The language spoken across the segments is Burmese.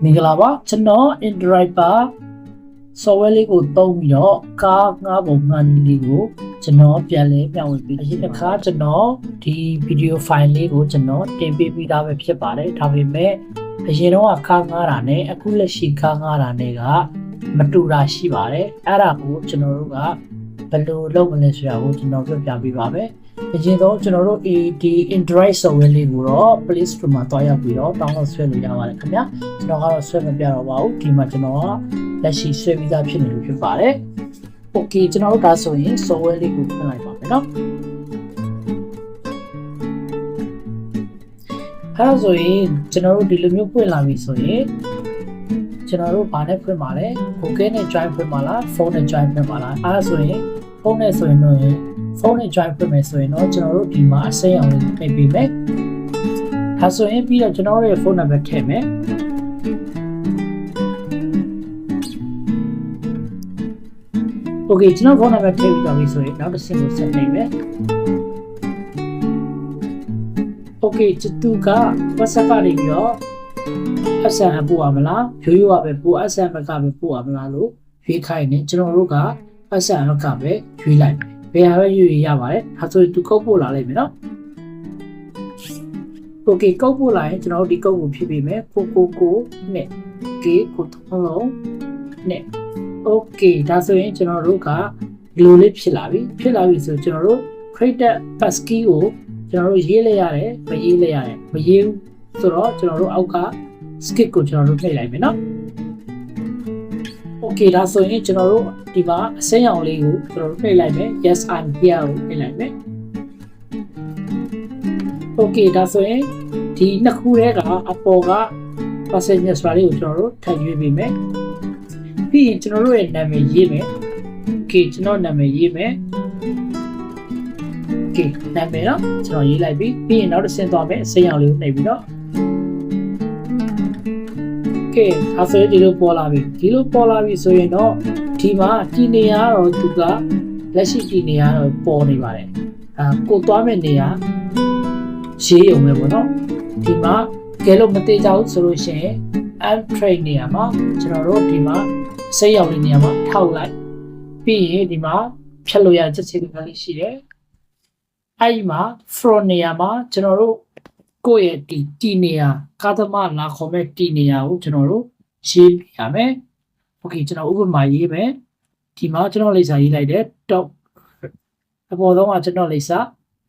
မင်္ဂလာပါကျွန်တော် InDriver software လေးကိုသုံးပြီးတော့ကားငှားပုံငှားနည်းလေးကိုကျွန်တော်ပြန်လဲမျှဝေပေးအရင်တစ်ခါကျွန်တော်ဒီ video file လေးကိုကျွန်တော်တင်ပေးပြီးသားပဲဖြစ်ပါတယ်ဒါပေမဲ့အရင်တော့ကားငှားတာနဲ့အခုလက်ရှိကားငှားတာနဲ့ကမတူတာရှိပါတယ်အဲ့ဒါကိုကျွန်တော်တို့ကဘယ်လိုလုပ်မလဲဆိုတာကိုကျွန်တော်ပြပြပေးပါမယ်အရင်ဆုံးကျွန်တော်တို့ဒီ Android software လေးကိုတော့ Play Store မှာတွားရောက်ပြီးတော့ download ဆွဲလို့ရပါတယ်ခင်ဗျာကျွန်တော်ကတော့ဆွဲမပြတော့ပါဘူးဒီမှာကျွန်တော်ကလက်ရှိဆွဲပြီးသားဖြစ်နေလို့ဖြစ်ပါတယ် Okay ကျွန်တော်တို့ဒါဆိုရင် software လေးကိုဖွင့်လိုက်ပါမယ်နော်အဲ့ဒါဆိုရင်ကျွန်တော်တို့ဒီလိုမျိုးဖွင့်လာပြီဆိုရင်ကျွန်တော်တို့ဘာနဲ့ဖွင့်ပါလဲ Google နဲ့ join ဖွင့်ပါလား phone နဲ့ join ဖွင့်ပါလားအဲ့ဒါဆိုရင်ဖုန်းနဲ့ဆိုရင်တော့ဖုန်းနဲ့ join ဖွင့်မယ်ဆိုရင်တော့ကျွန်တော်တို့ဒီမှာအစိမ်းအောင်လေးထည့်ပေးမယ်ဒါဆိုရင်ပြီးတော့ကျွန်တော်တို့ရဲ့ဖုန်းနံပါတ်ထည့်မယ်โอเคကျွန်တော်ဖုန်းနံပါတ်ထည့်ပြီးတော့ပြီဆိုရင်နောက်တစ်ဆင့်ကိုဆက်နေမယ်โอเคတူက WhatsApp ကနေပြီးတော့ SMS ပို့ရမလားရိုးရိုးပဲပို့ SMS ကပဲပို့ရမလားလို့ရွေးခိုင်းနေကျွန်တော်တို့က SMS ကပဲရွေးလိုက်မယ်ဘယ်ဟာပဲရွေးရပါတယ်ဒါဆိုရင်သူကုတ်ပို့လာလိုက်မယ်နော်โอเคကုတ်ပို့လာရင်ကျွန်တော်တို့ဒီကုတ်ကိုဖြည့်ပေးမယ်ကိုနဲ့ကေကိုသုံးလုံးနဲ့โอเคဒါဆိုရင်ကျွန်တော်တို့ကဒီလိုလေးဖြစ်လာပြီဆိုကျွန်တော်တို့ create passkey ကိုကျွန်တော်တို့ရေးလိုက်ရတယ်မရေးလိုက်ရတယ်မရေးဘူးဆိုတော့ကျွန်တော်တို့အောက်က skip ကိုကျွန်တော်တို့နှိပ်လိုက်မယ်နော်โอเคဒါဆိုရင်ကျွန်တော်တို့ဒီမှာအစိမ်းရောင်လေးကိုကျွန်တော်တို့နှိပ်လိုက်မယ် yes I'm here ကိုနှိပ်လိုက်မယ်โอเคဒါဆိုရင်ဒီနှစ်ခုထဲကအပေါ်က passenger ဆိုတာလေးကိုကျွန်တော်တို့ထပ်ရွေးပေးမယ်ပြီးရင်ကျွန်တော်တို့ရဲ့နာမည်ရေးမယ်โอเคကျွန်တော်နာမည်ရေးမယ်โอเคနာမည်တော့ကျွန်တော်ရေးလိုက်ပြီပြီးရင်နောက်တစ်ဆင့်သွားမယ်အစိမ်းရောင်လေးကိုနှိပ်ပြီးတော့โอเคဒါဆိုရင်ဒီလိုပေါ်လာပြီဆိုရင်တော့ဒီမှာဒီနေရာတော့သူကလက်ရှိဒီနေရာတော့ပေါ်နေပါတယ်ကိုသွားမဲ့နေရာရေးရုံပဲပေါ့နော်ဒီမှာကဲလို့မသေးကြဘူးဆိုလို့ရှိရင် app train နေရာမှာကျွန်တော်တို့ဒီမှာစိတ်ရောက်တဲ့နေရာမှာထောက်လိုက်ပြီးရင်ဒီမှာဖြတ်လို့ရချက်ချင်းကလေးရှိတယ်အဲ့ဒီမှာ front နေရာမှာကျွန်တော်တို့ကိုယ့်ရဲ့ဒီနေရာကားသမားလာခေါ်မဲ့ဒီနေရာကိုကျွန်တော်တို့ရေးပြရမယ်။ Okay ကျွန်တော်ဥပမာရေးမယ်။ဒီမှာကျွန်တော်လိပ်စာရေးလိုက်တယ် top အပေါ်ဆုံးကကျွန်တော်လိပ်စာ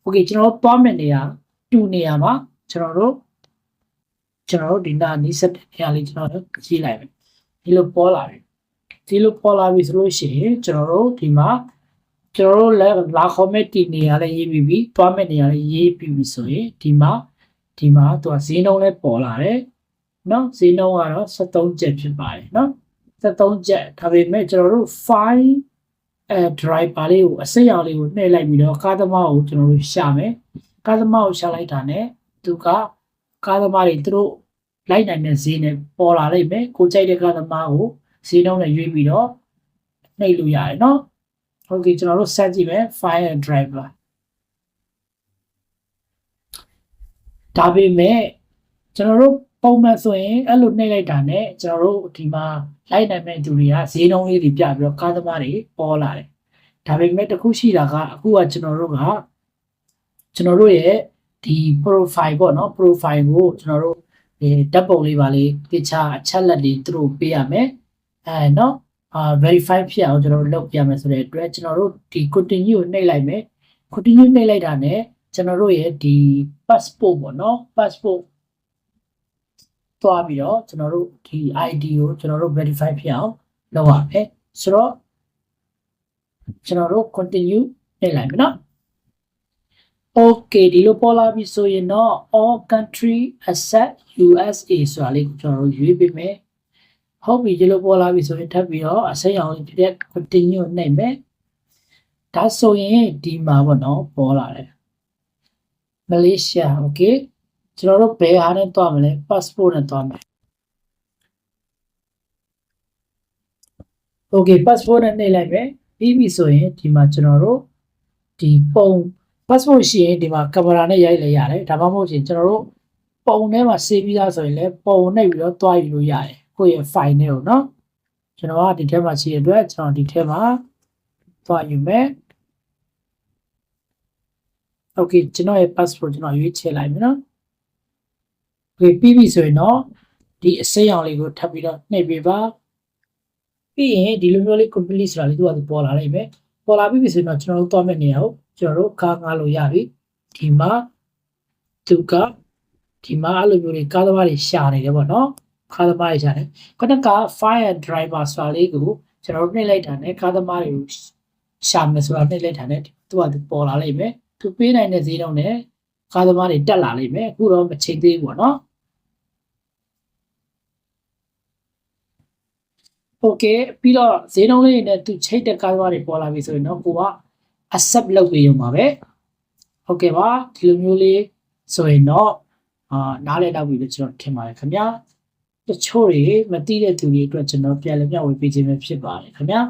Okay ကျွန်တော်သွားမဲ့နေရာ2နေရာမှာကျွန်တော်တို့ဒီနာနီးစက်တဲ့နေရာလေးကျွန်တော်တို့ရေးလိုက်မယ်။ဒီလိုပေါ်လာပြီဆိုလို့ရှိရင်ကျွန်တော်တို့ဒီမှာကျွန်တော်တို့လည်းလာခေါ်မဲ့ဒီနေရာလေးရေးပြီးပြီ။သွားမဲ့နေရာလေးရေးပြီးပြီဆိုရင်ဒီမှာသူကဈေးနှုန်းလည်းပေါ်လာတယ်နော်ဈေးနှုန်းကတော့73ကျပ်ဖြစ်ပါတယ်နော်73ကျပ်ဒါပေမဲ့ကျွန်တော်တို့ file driver လေးကိုအစိမ်းရောင်လေးကိုနှိပ်လိုက်ပြီးတော့ကားသမားကိုကျွန်တော်တို့ရှာမယ်ကားသမားကိုရှာလိုက်တာနဲ့သူကကားသမားတွေသူတို့လိုက်နိုင်တဲ့ဈေးနဲ့ပေါ်လာလိမ့်မယ်ကိုကြိုက်တဲ့ကားသမားကိုဈေးနှုန်းနဲ့ရွေးပြီးတော့နှိပ်လို့ရတယ်နော်ဟုတ်ကဲ့ကျွန်တော်တို့ဆက်ကြည့်မယ် file driverဒါပေမဲ့ကျွန်တော်တို့ပုံမှန်ဆိုရင်အဲ့လိုနှိပ်လိုက်တာနဲ့ကျွန်တော်တို့ဒီမှာလိုက်နိုင်မဲ့သူတွေကဈေးနှုန်းလေးတွေပြပြီးတော့ကားသမားတွေပေါ်လာတယ်ဒါပေမဲ့တခုရှိတာကအခုကကျွန်တော်တို့ရဲ့ဒီ profile ပေါ့နော် profile ကိုကျွန်တော်တို့ဓာတ်ပုံလေးပါလေးတခြားအချက်လက်တွေသူတို့ပေးရမယ်နော်verify ဖြစ်အောင်ကျွန်တော်တို့လုပ်ပြရမယ်ဆိုတဲ့အတွက်ကျွန်တော်တို့ဒီ continue ကိုနှိပ်လိုက်မယ် continue နှိပ်လိုက်တာနဲ့ကျွန်တော်တို့ရဲ့ဒီ passport ပေါ့နော် passport သွားပြီးတော့ကျွန်တော်တို့ဒီ ID ကိုကျွန်တော်တို့ verify ဖြစ်အောင်လုပ်ရမယ်ဆိုတော့ကျွန်တော်တို့ continue နှိပ်လိုက်မယ်နော် okay ဒီလိုပေါ်လာပြီဆိုရင်တော့ all country except USA ဆိုတာလေးကိုကျွန်တော်တို့ရွေးပေးမယ်ဟုတ်ပြီဒီလိုပေါ်လာပြီဆိုရင်ထပ်ပြီးတော့အစိမ်းရောင်လေးတဲ့ continue နှိပ်မယ်ဒါဆိုရင်ဒီမှာပေါ့နော်ပေါ်လာတယ်Malaysia okay ကျွန်တော်တို့ဘယ်ဟာနဲ့တွားမလဲ passport နဲ့တွားမယ် okay passport နဲ့နှိပ်လိုက်မယ်ပြီးပြီဆိုရင်ဒီမှာကျွန်တော်တို့ဒီပုံ passport ရှိရင်ဒီမှာကင်မရာနဲ့ရိုက်လိုက်ရတယ်ဒါမှမဟုတ်ရင်ကျွန်တော်တို့ပုံထဲမှာ save ပြီးသားဆိုရင်လည်းပုံနှိပ်ပြီးတော့တွားယူလို့ရတယ် ကိုယ့်ရဲ့ file နဲ့ကိုเนาะကျွန်တော်ကဒီထဲမှာရှိရတဲ့အတွက်ကျွန်တော်ဒီထဲမှာသွားယူမယ် okay ကျွန်တော်ရဲ့ passport ကျွန်တော်ရွေးချယ်လိုက်မယ်เนาะ okay ပြီးပြီဆိုရင်တော့ဒီအစိမ်းရောင်လေးကိုထပ်ပြီးတော့နှိပ်ပေးပါပြီးရင်ဒီလိုမျိုးလေး complete ဆိုတာလေးသူကပေါ်လာလိမ့်မယ်ပေါ်လာပြီဆိုရင်တော့ကျွန်တော်တို့သွားမယ့်နေရာကိုကျွန်တော်တို့ကားငှားလို့ရပြီဒီမှာသူကဒီမှာအဲ့လိုမျိုးတွေကားသမားတွေရှာနေတယ်ပေါ့နော်ကားသမားတွေရှာတယ်ခုနက fire driver ဆိုတာလေးကိုကျွန်တော်တို့နှိပ်လိုက်တာနဲ့ကားသမားတွေကိုရှာမယ်ဆိုတာနှိပ်လိုက်တာနဲ့သူကပေါ်လာလိမ့်မယ်သူပေးနိုင်တဲ့ဈေးနှုန်းနဲ့ကားသမားတွေတက်လာလိမ့်မယ်အခုတော့မချိန်သေးဘူးပေါ့နော်โอเคပြီးတော့ဈေးနှုန်းလေးနဲ့သူချိတ်တဲ့ကားသမားတွေပေါ်လာပြီဆိုရင်တော့ကိုက accept လုပ်ပေးရုံပါပဲဟုတ်ကဲ့ပါဒီလိုမျိုးလေးဆိုရင်တော့နားလည်တော့ပြီလို့ကျွန်တော်ထင်ပါတယ်ခင်ဗျာတချို့တွေမသိတဲ့သူတွေအတွက်ကျွန်တော်ပြန်လည်မျှဝေပေးခြင်းပဲဖြစ်ပါတယ်ခင်ဗျာ